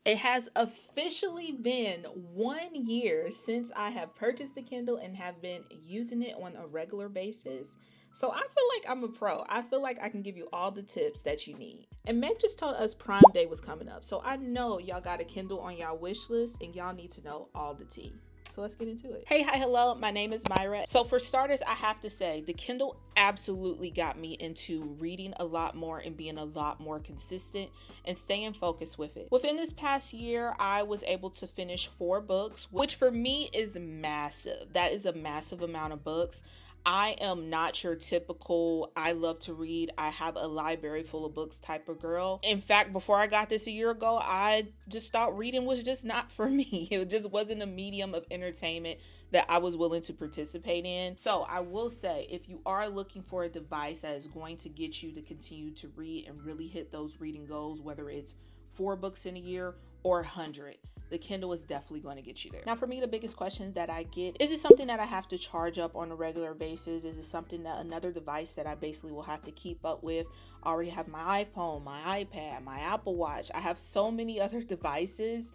It has officially been 1 year since I have purchased the Kindle and have been using it on a regular basis. So I feel like I'm a pro. I feel like I can give you all the tips that you need. And Meg just told us Prime Day was coming up. So I know y'all got a Kindle on y'all wish list and y'all need to know all the tea. So let's get into it. Hey, hi, hello. My name is Myra. So for starters, I have to say the Kindle absolutely got me into reading a lot more and being a lot more consistent and staying focused with it. Within this past year, I was able to finish 4 books, which for me is massive. That is a massive amount of books. I am not your typical, I love to read, I have a library full of books type of girl. In fact, before I got this a year ago, I just thought reading was just not for me. It just wasn't a medium of entertainment that I was willing to participate in. So I will say, if you are looking for a device that is going to get you to continue to read and really hit those reading goals, whether it's 4 books in a year or 100, the Kindle is definitely going to get you there. Now, for me, the biggest questions that I get, is it something that I have to charge up on a regular basis? Is it something that another device that I basically will have to keep up with? I already have my iPhone, my iPad, my Apple Watch. I have so many other devices.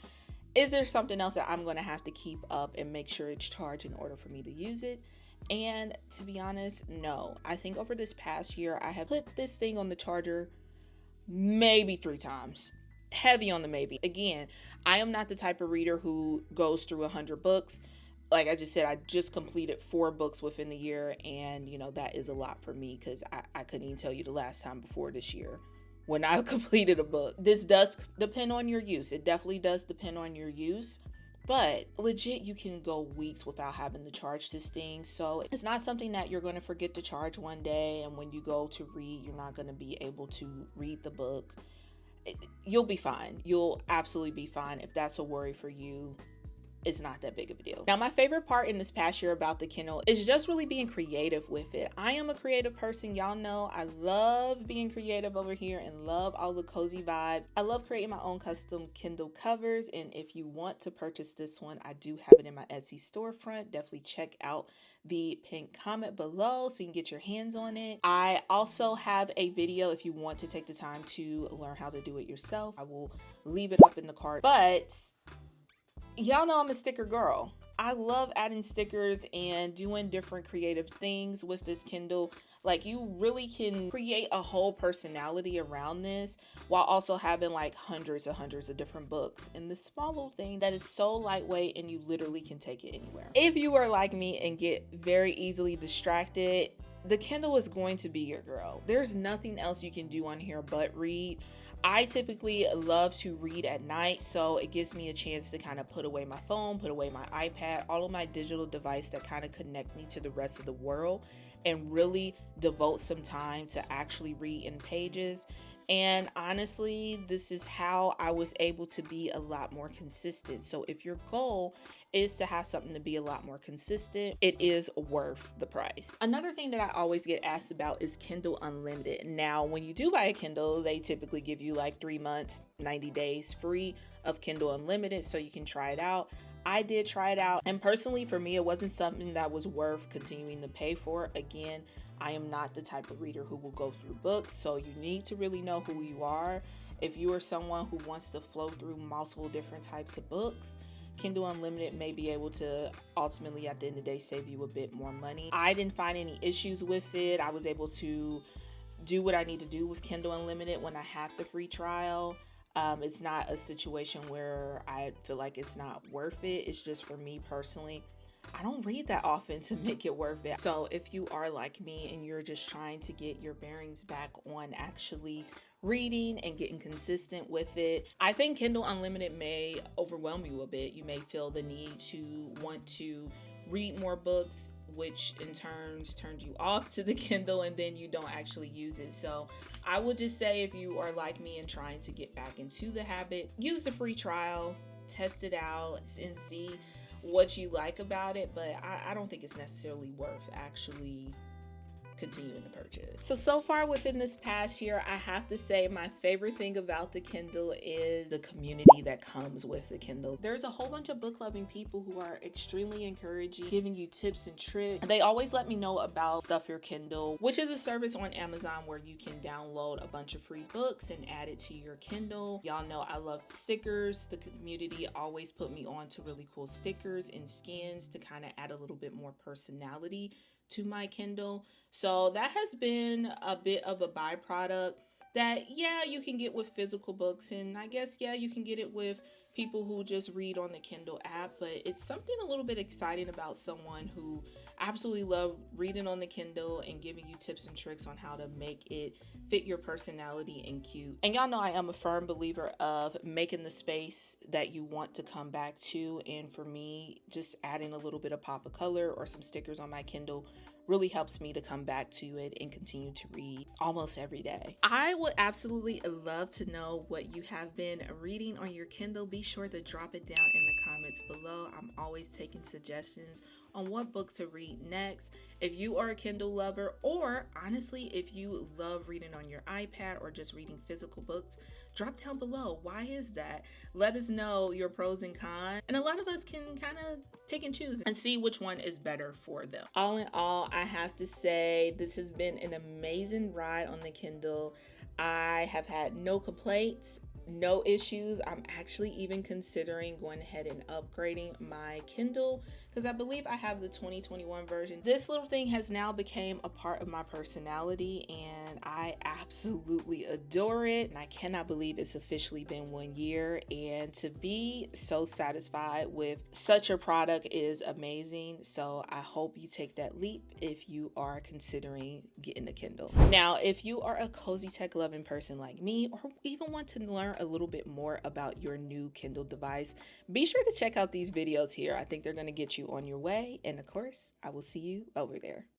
Is there something else that I'm going to have to keep up and make sure it's charged in order for me to use it? And to be honest, no. I think over this past year, I have put this thing on the charger maybe 3 times. Heavy on the maybe. Again, I am not the type of reader who goes through 100 books. Like I just said, I just completed 4 books within the year, and that is a lot for me because I couldn't even tell you the last time before this year when I completed a book. This does depend on your use. It definitely does depend on your use. But legit, you can go weeks without having to charge this thing. So it's not something that you're going to forget to charge one day, and when you go to read, you're not going to be able to read the book. You'll be fine. You'll absolutely be fine. If that's a worry for you, it's not that big of a deal. Now, my favorite part in this past year about the Kindle is just really being creative with it. I am a creative person. Y'all know I love being creative over here and love all the cozy vibes. I love creating my own custom Kindle covers. And if you want to purchase this one, I do have it in my Etsy storefront. Definitely check out the pinned comment below so you can get your hands on it. I also have a video if you want to take the time to learn how to do it yourself. I will leave it up in the card. But y'all know I'm a sticker girl. I love adding stickers and doing different creative things with this Kindle. Like, you really can create a whole personality around this while also having like hundreds of different books in this small little thing that is so lightweight and you literally can take it anywhere. If you are like me and get very easily distracted, the Kindle is going to be your girl. There's nothing else you can do on here but read. I typically love to read at night, so it gives me a chance to kind of put away my phone, put away my iPad, all of my digital device that kind of connect me to the rest of the world, and really devote some time to actually read in pages. And honestly, this is how I was able to be a lot more consistent. So if your goal is to have something to be a lot more consistent, it is worth the price. Another thing that I always get asked about is Kindle Unlimited. Now, when you do buy a Kindle, they typically give you like 3 months, 90 days free of Kindle Unlimited so you can try it out. I did try it out, and personally for me, it wasn't something that was worth continuing to pay for. Again, I am not the type of reader who will go through books, so you need to really know who you are. If you are someone who wants to flow through multiple different types of books, Kindle Unlimited may be able to ultimately at the end of the day save you a bit more money. I didn't find any issues with it. I was able to do what I need to do with Kindle Unlimited when I had the free trial. It's not a situation where I feel like it's not worth it. It's just for me personally, I don't read that often to make it worth it. So if you are like me and you're just trying to get your bearings back on actually reading and getting consistent with it, I think Kindle Unlimited may overwhelm you a bit. You may feel the need to want to read more books, which in turn turns you off to the Kindle, and then you don't actually use it. So I would just say, if you are like me and trying to get back into the habit, use the free trial, test it out and see what you like about it. But I don't think it's necessarily worth actually continuing to purchase. So far within this past year, I have to say my favorite thing about the Kindle is the community that comes with the Kindle. There's a whole bunch of book loving people who are extremely encouraging, giving you tips and tricks. They always let me know about Stuff Your Kindle, which is a service on Amazon where you can download a bunch of free books and add it to your Kindle. Y'all know I love the stickers. The community always put me on to really cool stickers and skins to kind of add a little bit more personality to my Kindle. So that has been a bit of a byproduct that, yeah, you can get with physical books, and I guess, yeah, you can get it with people who just read on the Kindle app, but it's something a little bit exciting about someone who absolutely love reading on the Kindle and giving you tips and tricks on how to make it fit your personality and cute. And y'all know I am a firm believer of making the space that you want to come back to, and for me, just adding a little bit of pop of color or some stickers on my Kindle really helps me to come back to it and continue to read almost every day. I would absolutely love to know what you have been reading on your Kindle. Be sure to drop it down in the comments below. I'm always taking suggestions on what book to read next. If you are a Kindle lover, or honestly, if you love reading on your iPad or just reading physical books, drop down below. Why is that? Let us know your pros and cons. And a lot of us can kind of pick and choose and see which one is better for them. All in all, I have to say this has been an amazing ride on the Kindle. I have had no complaints, no issues. I'm actually even considering going ahead and upgrading my Kindle because I believe I have the 2021 version. This little thing has now become a part of my personality and I absolutely adore it. And I cannot believe it's officially been 1 year, and to be so satisfied with such a product is amazing. So I hope you take that leap if you are considering getting a Kindle. Now, if you are a cozy tech loving person like me, or even want to learn a little bit more about your new Kindle device, be sure to check out these videos here. I think they're going to get you on your way. And of course, I will see you over there.